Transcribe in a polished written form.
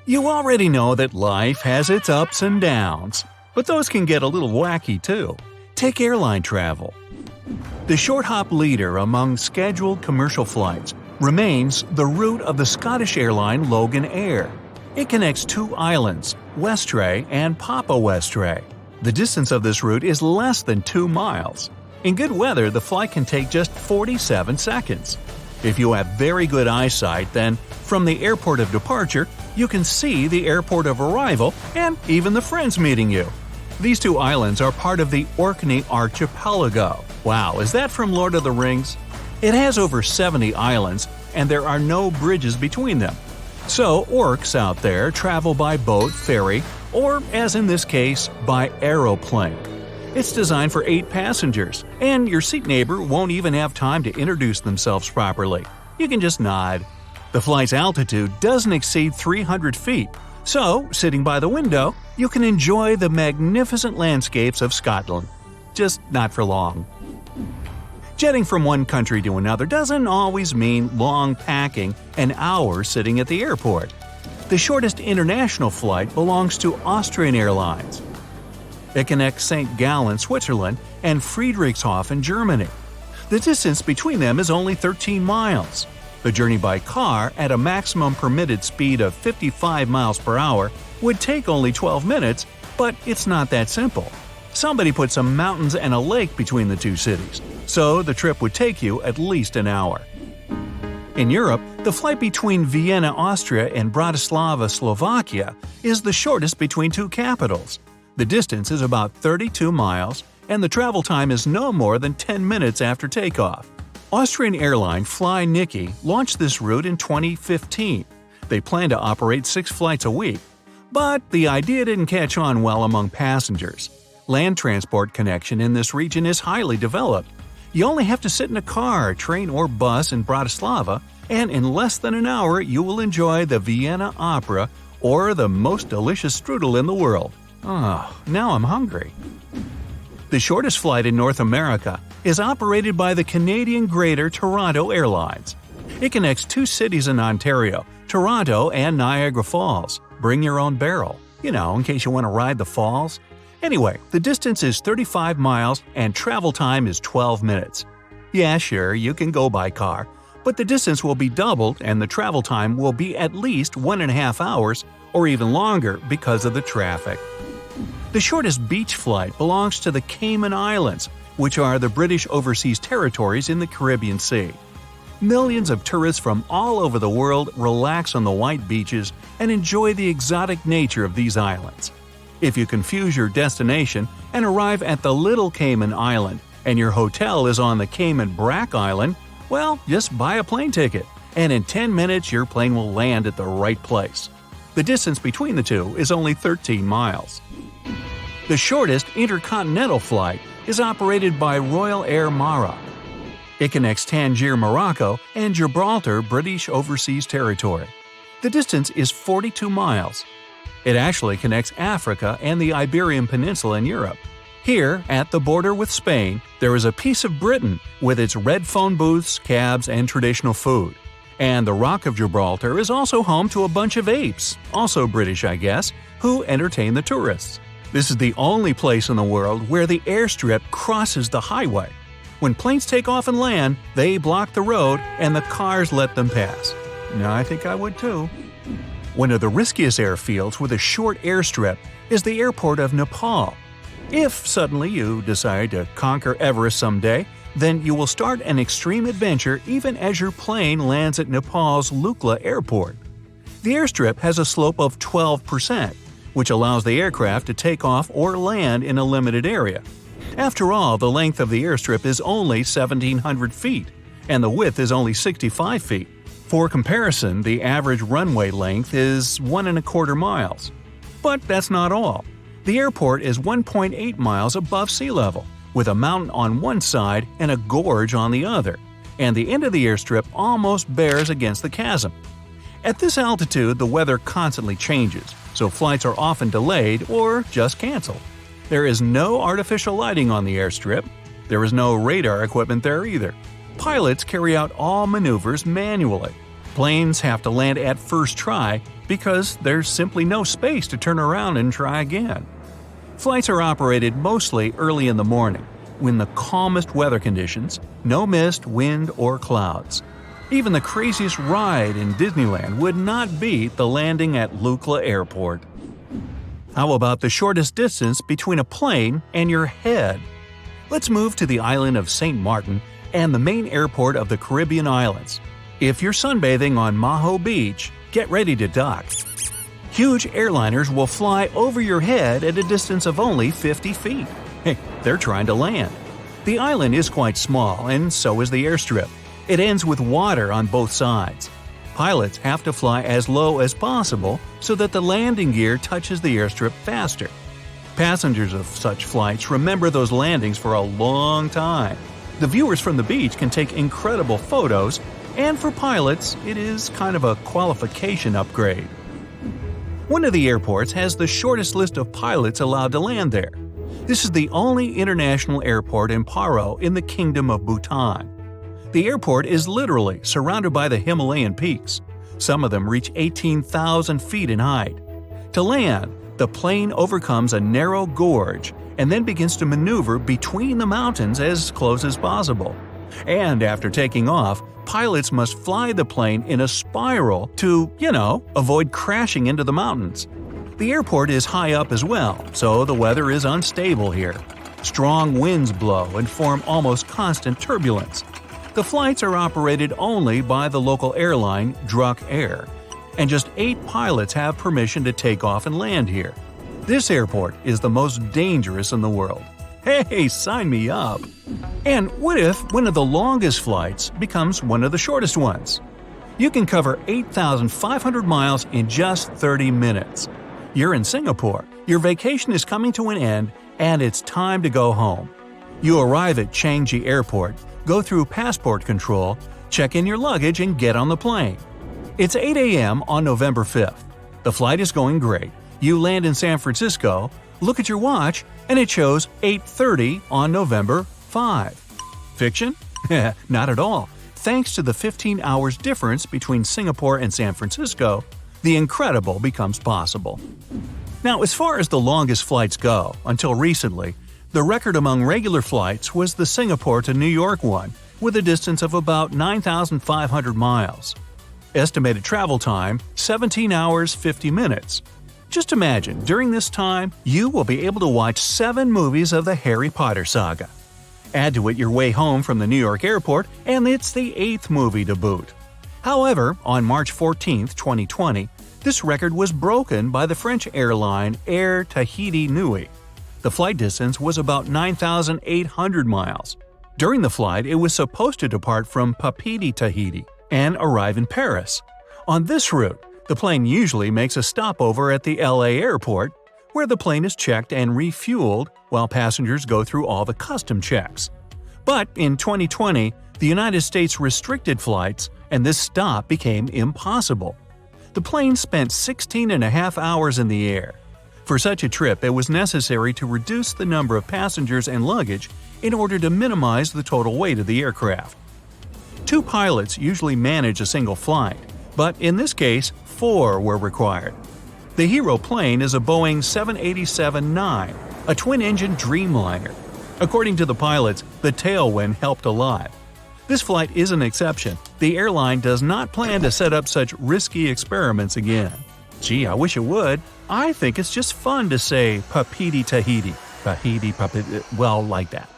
You already know that life has its ups and downs, but those can get a little wacky too. Take airline travel. The short-hop leader among scheduled commercial flights remains the route of the Scottish Airline LoganAir. It connects two islands, Westray and Papa Westray. The distance of this route is less than 2 miles. In good weather, the flight can take just 47 seconds. If you have very good eyesight, then from the airport of departure, you can see the airport of arrival and even the friends meeting you. These two islands are part of the Orkney Archipelago. Wow, is that from Lord of the Rings? It has over 70 islands, and there are no bridges between them. So, orcs out there travel by boat, ferry, or, as in this case, by aeroplane. It's designed for 8 passengers, and your seat neighbor won't even have time to introduce themselves properly. You can just nod. The flight's altitude doesn't exceed 300 feet, so, sitting by the window, you can enjoy the magnificent landscapes of Scotland. Just not for long. Jetting from one country to another doesn't always mean long packing and hours sitting at the airport. The shortest international flight belongs to Austrian Airlines. It connects St. Gallen, Switzerland, and Friedrichshafen, Germany. The distance between them is only 13 miles. The journey by car at a maximum permitted speed of 55 miles per hour would take only 12 minutes, but it's not that simple. Somebody put some mountains and a lake between the two cities, so the trip would take you at least an hour. In Europe, the flight between Vienna, Austria and Bratislava, Slovakia is the shortest between two capitals. The distance is about 32 miles, and the travel time is no more than 10 minutes after takeoff. Austrian airline Fly Niki launched this route in 2015. They plan to operate 6 flights a week. But the idea didn't catch on well among passengers. Land transport connection in this region is highly developed. You only have to sit in a car, train or bus in Bratislava, and in less than an hour you will enjoy the Vienna Opera or the most delicious strudel in the world. Oh, now I'm hungry. The shortest flight in North America is operated by the Canadian Greater Toronto Airlines. It connects 2 cities in Ontario, Toronto and Niagara Falls. Bring your own barrel, in case you want to ride the falls. Anyway, the distance is 35 miles and travel time is 12 minutes. Yeah, sure, you can go by car, but the distance will be doubled and the travel time will be at least 1.5 hours or even longer because of the traffic. The shortest beach flight belongs to the Cayman Islands, which are the British overseas territories in the Caribbean Sea. Millions of tourists from all over the world relax on the white beaches and enjoy the exotic nature of these islands. If you confuse your destination and arrive at the Little Cayman Island and your hotel is on the Cayman Brac Island, well, just buy a plane ticket, and in 10 minutes your plane will land at the right place. The distance between the two is only 13 miles. The shortest intercontinental flight is operated by Royal Air Maroc. It connects Tangier, Morocco, and Gibraltar, British Overseas Territory. The distance is 42 miles. It actually connects Africa and the Iberian Peninsula in Europe. Here, at the border with Spain, there is a piece of Britain with its red phone booths, cabs, and traditional food. And the Rock of Gibraltar is also home to a bunch of apes, also British I guess, who entertain the tourists. This is the only place in the world where the airstrip crosses the highway. When planes take off and land, they block the road and the cars let them pass. Now I think I would too. One of the riskiest airfields with a short airstrip is the airport of Nepal. If suddenly you decide to conquer Everest someday, then you will start an extreme adventure even as your plane lands at Nepal's Lukla Airport. The airstrip has a slope of 12%, which allows the aircraft to take off or land in a limited area. After all, the length of the airstrip is only 1,700 feet, and the width is only 65 feet. For comparison, the average runway length is 1.25 miles. But that's not all. The airport is 1.8 miles above sea level, with a mountain on one side and a gorge on the other, and the end of the airstrip almost bears against the chasm. At this altitude, the weather constantly changes, so flights are often delayed or just canceled. There is no artificial lighting on the airstrip. There is no radar equipment there either. Pilots carry out all maneuvers manually. Planes have to land at first try because there's simply no space to turn around and try again. Flights are operated mostly early in the morning, when the calmest weather conditions, no mist, wind, or clouds. Even the craziest ride in Disneyland would not beat the landing at Lukla Airport. How about the shortest distance between a plane and your head? Let's move to the island of St. Martin and the main airport of the Caribbean islands. If you're sunbathing on Maho Beach, get ready to dock. Huge airliners will fly over your head at a distance of only 50 feet. Hey, they're trying to land. The island is quite small, and so is the airstrip. It ends with water on both sides. Pilots have to fly as low as possible so that the landing gear touches the airstrip faster. Passengers of such flights remember those landings for a long time. The viewers from the beach can take incredible photos, and for pilots, it is kind of a qualification upgrade. One of the airports has the shortest list of pilots allowed to land there. This is the only international airport in Paro in the Kingdom of Bhutan. The airport is literally surrounded by the Himalayan peaks. Some of them reach 18,000 feet in height. To land, the plane overcomes a narrow gorge and then begins to maneuver between the mountains as close as possible. And after taking off, pilots must fly the plane in a spiral to, avoid crashing into the mountains. The airport is high up as well, so the weather is unstable here. Strong winds blow and form almost constant turbulence. The flights are operated only by the local airline Druk Air, and just 8 pilots have permission to take off and land here. This airport is the most dangerous in the world. Hey, sign me up! And what if one of the longest flights becomes one of the shortest ones? You can cover 8,500 miles in just 30 minutes. You're in Singapore, your vacation is coming to an end, and it's time to go home. You arrive at Changi Airport, go through passport control, check in your luggage, and get on the plane. It's 8 a.m. on November 5th. The flight is going great. You land in San Francisco, look at your watch, and it shows 8:30 on November 5. Fiction? Not at all. Thanks to the 15 hours difference between Singapore and San Francisco, the incredible becomes possible. Now, as far as the longest flights go, until recently, the record among regular flights was the Singapore to New York one, with a distance of about 9,500 miles. Estimated travel time, 17 hours 50 minutes. Just imagine, during this time, you will be able to watch 7 movies of the Harry Potter saga. Add to it your way home from the New York airport, and it's the 8th movie to boot. However, on March 14, 2020, this record was broken by the French airline Air Tahiti Nui. The flight distance was about 9,800 miles. During the flight, it was supposed to depart from Papeete, Tahiti, and arrive in Paris. On this route, the plane usually makes a stopover at the LA airport, where the plane is checked and refueled while passengers go through all the custom checks. But in 2020, the United States restricted flights, and this stop became impossible. The plane spent 16.5 hours in the air. For such a trip, it was necessary to reduce the number of passengers and luggage in order to minimize the total weight of the aircraft. 2 pilots usually manage a single flight, but in this case, 4 were required. The hero plane is a Boeing 787-9, a twin-engine Dreamliner. According to the pilots, the tailwind helped a lot. This flight is an exception. The airline does not plan to set up such risky experiments again. Gee, I wish it would. I think it's just fun to say Papeete Tahiti. Papeete, like that.